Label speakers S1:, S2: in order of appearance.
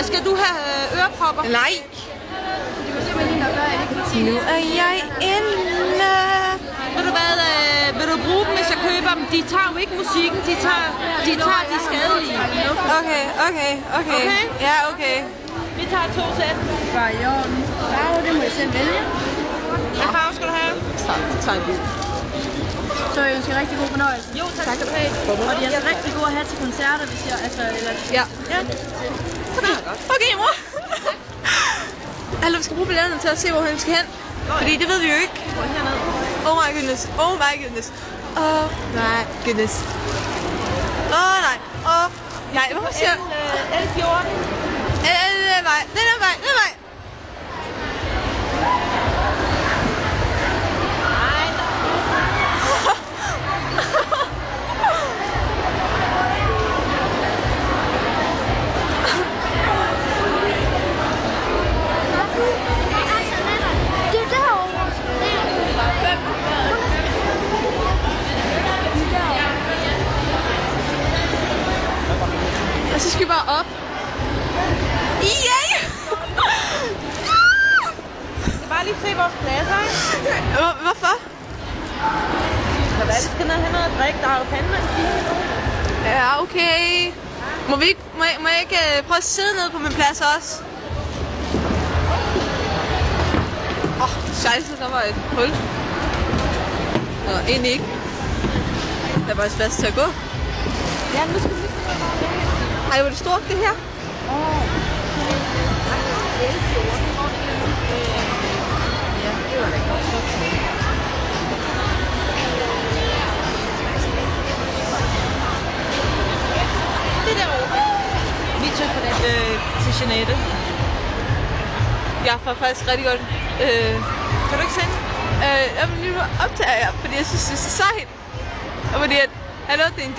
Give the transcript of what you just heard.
S1: Skal du have ørepropper?
S2: Nej. Nu er jeg inde.
S1: Ved du hvad, vil du bruge dem, hvis jeg køber dem? De tager jo ikke musikken, de tager de skadelige.
S2: Okay. Ja, okay.
S1: Vi tager 2 sæt.
S3: Var i orden. Farve, det må I selv vælge.
S1: Hvad farve skal du have?
S2: Tag en bil.
S3: Så jeg ønsker rigtig god fornøjelse.
S1: Jo, tak skal du have.
S3: Og de er altså rigtig gode at have til koncerter, hvis jeg, altså, eller...
S2: Ja. Okay, mor. Alle vi skal bruge billetterne til at se, hvor han skal hen. Fordi det ved vi jo ikke. Oh my goodness. Oh my goodness. Oh my goodness. Åh nej. Åh nej. Hvorfor siger jeg?
S1: L14.
S2: Den vej. Og så skal vi bare op. Yay!
S1: skal bare lige se vores pladser, ikke?
S2: Hvorfor?
S1: Vi skal ned og have noget at drikke, der er jo fandme en stige nu.
S2: Ja, okay. Må jeg ikke prøve at sidde nede på min plads også? Scheisse, der var et hul. Nå, egentlig ikke. Der er bare plads til at gå.
S1: Ja, nu skal vi lige
S2: Ej, hvor er det stort, det her?
S1: det derovre. Vi tog på det til Jeanette.
S2: Jeg får faktisk rigtig godt.
S1: Kan du ikke sende?
S2: Jeg vil lige optage jer, fordi jeg synes, det er så sejt. Og fordi at, hallo, det er en